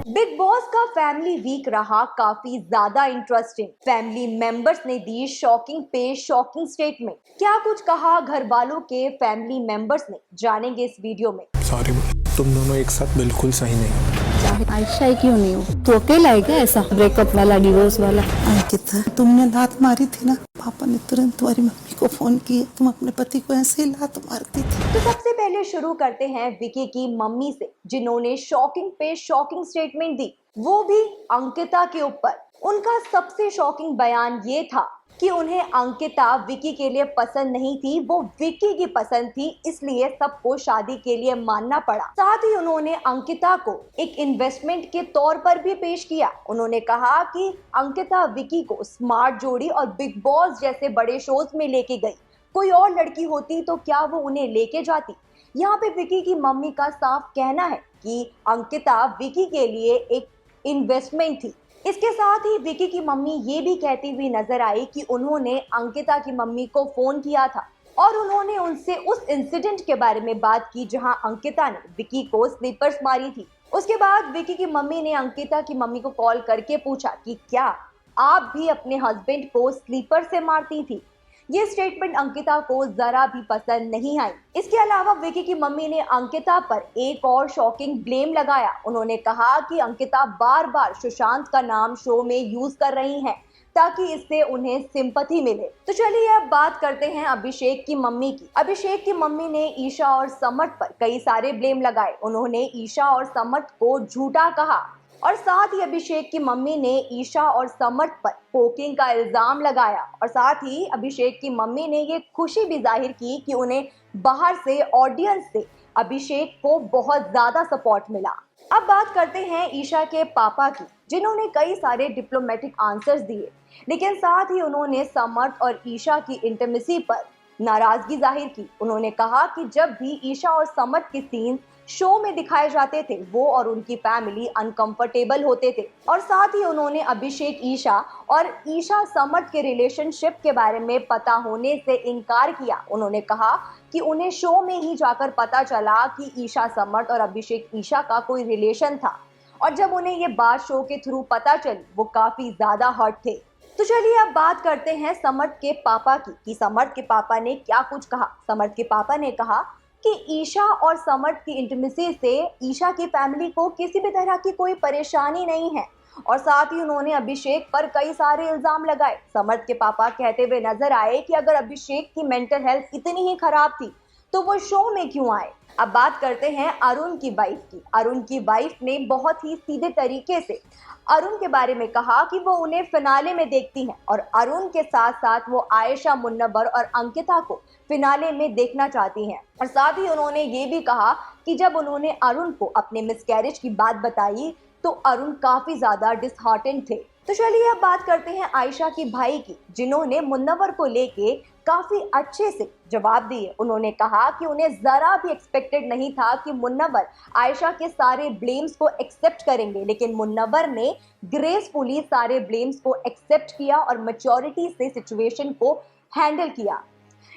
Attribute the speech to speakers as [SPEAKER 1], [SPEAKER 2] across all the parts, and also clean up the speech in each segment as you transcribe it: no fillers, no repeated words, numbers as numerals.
[SPEAKER 1] Big boss का family week रहा काफी ज्यादा इंटरेस्टिंग। फैमिली मेंबर्स ने दी शॉकिंग पे शॉकिंग स्टेटमेंट। क्या कुछ कहा घर वालों के फैमिली मेंबर्स ने, जानेंगे इस वीडियो में।
[SPEAKER 2] सॉरी, तुम दोनों एक साथ बिल्कुल सही नहीं।
[SPEAKER 3] चाहे आयशा ही क्यों नहीं हो, तो अकेला है क्या ऐसा ब्रेकअप वाला, डिवोर्स वाला?
[SPEAKER 4] अंकिता, तुमने लात मारी थी ना, पापा ने तुरंत तुम्हारी मम्मी को फोन किया। तुम अपने पति को ऐसे ही लात मारती थी।
[SPEAKER 1] तो सबसे पहले शुरू करते हैं विकी की मम्मी से, जिन्होंने शॉकिंग पे शॉकिंग स्टेटमेंट दी, वो भी अंकिता के ऊपर। उनका सबसे शॉकिंग बयान ये था कि उन्हें अंकिता विकी के लिए पसंद नहीं थी, वो विकी की पसंद थी, इसलिए सबको शादी के लिए मानना पड़ा। साथ ही उन्होंने अंकिता को एक इन्वेस्टमेंट के तौर पर भी पेश किया। उन्होंने कहा कि अंकिता विकी को स्मार्ट जोड़ी और बिग बॉस जैसे बड़े शोज में लेके गई। कोई और लड़की होती तो क्या वो उन्हें लेके जाती। यहाँ पे विकी की मम्मी का साफ कहना है कि अंकिता विकी के लिए एक इन्वेस्टमेंट थी। इसके साथ ही विकी की मम्मी ये भी कहती हुई नजर आई कि उन्होंने अंकिता की मम्मी को फोन किया था और उन्होंने उनसे उस इंसिडेंट के बारे में बात की जहां अंकिता ने विकी को स्लीपर्स मारी थी। उसके बाद विकी की मम्मी ने अंकिता की मम्मी को कॉल करके पूछा कि क्या आप भी अपने हस्बैंड को स्लीपर से मारती थी। ये स्टेटमेंट अंकिता को जरा भी पसंद नहीं आई। इसके अलावा विकी की मम्मी ने अंकिता पर एक और शॉकिंग ब्लेम लगाया। उन्होंने कहा कि अंकिता बार बार सुशांत का नाम शो में यूज कर रही हैं ताकि इससे उन्हें सिंपैथी मिले। तो चलिए अब बात करते हैं अभिषेक की मम्मी की। अभिषेक की मम्मी ने ईशा और समर्थ पर कई सारे ब्लेम लगाए। उन्होंने ईशा और समर्थ को झूठा कहा और साथ ही अभिषेक की मम्मी ने ईशा और समर्थ पर पोकिंग का इल्जाम लगाया और साथ ही अभिषेक की मम्मी ने ये खुशी भी जाहिर की कि उन्हें बाहर से ऑडियंस से अभिषेक को बहुत ज्यादा सपोर्ट मिला। अब बात करते हैं ईशा के पापा की, जिन्होंने कई सारे डिप्लोमेटिक आंसर्स दिए, लेकिन साथ ही उन्होंने समर्थ और ईशा की इंटीमेसी पर नाराजगी जाहिर की। उन्होंने कहा कि जब भी ईशा और समर्थ के सीन शो में दिखाए जाते थे वो और उनकी फैमिली अनकंफर्टेबल होते थे। और साथ ही उन्होंने अभिषेक ईशा और ईशा समर्थ के रिलेशनशिप के बारे में पता होने से इनकार किया। उन्होंने कहा कि उन्हें शो में ही जाकर पता चला कि ईशा समर्थ और अभिषेक ईशा का कोई रिलेशन था और जब उन्हें ये बात शो के थ्रू पता चली वो काफी ज्यादा हर्ट थे। तो चलिए अब बात करते हैं समर्थ के पापा की कि समर्थ के पापा ने क्या कुछ कहा। समर्थ के पापा ने कहा कि ईशा और समर्थ की इंटीमेसी से ईशा की फैमिली को किसी भी तरह की कोई परेशानी नहीं है और साथ ही उन्होंने अभिषेक पर कई सारे इल्जाम लगाए। समर्थ के पापा कहते हुए नजर आए कि अगर अभिषेक की मेंटल हेल्थ इतनी ही खराब थी तो वो शो में क्यों आए। अब बात करते हैं अरुण की वाइफ की। अरुण की वाइफ ने बहुत ही सीधे तरीके से अरुण के बारे में कहा कि वो उन्हें फिनाले में देखती हैं और अरुण के साथ साथ वो आयशा, मुन्नवर और अंकिता को फिनाले में देखना चाहती हैं। और साथ ही उन्होंने ये भी कहा कि जब उन्होंने अरुण को अपने मिसकैरेज की बात बताई तो अरुण काफी ज्यादा डिसहार्टेंड थे। तो चलिए अब बात करते हैं आयशा की भाई की, जिन्होंने मुन्नवर को लेके काफी अच्छे से जवाब दिए। उन्होंने कहा कि उन्हें जरा भी एक्सपेक्टेड नहीं था कि मुन्नवर आयशा के सारे ब्लेम्स को एक्सेप्ट करेंगे, लेकिन मुन्नवर ने ग्रेसफुली सारे ब्लेम्स को एक्सेप्ट किया और मैच्योरिटी से सिचुएशन को हैंडल किया।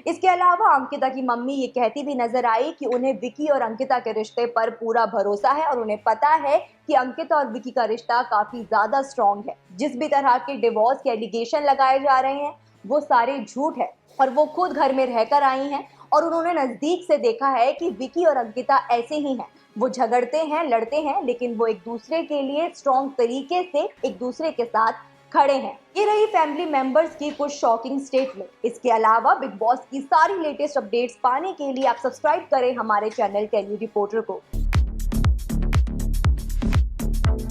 [SPEAKER 1] इसके अलावा अंकिता की मम्मी ये कहती भी नजर आई कि उन्हें विकी और अंकिता के रिश्ते पर पूरा भरोसा है और उन्हें पता है कि अंकिता और विकी का रिश्ता काफी ज्यादा स्ट्रॉन्ग है। जिस भी तरह के डिवोर्स के एलिगेशन लगाए जा रहे हैं वो सारे झूठ है और वो खुद घर में रहकर आई हैं और उन्होंने नजदीक से देखा है कि विकी और अंकिता ऐसे ही हैं। वो झगड़ते हैं, लड़ते हैं, लेकिन वो एक दूसरे के लिए स्ट्रॉन्ग तरीके से एक दूसरे के साथ खड़े हैं। ये रही फैमिली मेंबर्स की कुछ शॉकिंग स्टेटमेंट। इसके अलावा बिग बॉस की सारी लेटेस्ट अपडेट्स पाने के लिए आप सब्सक्राइब करें हमारे चैनल टेली रिपोर्टर को।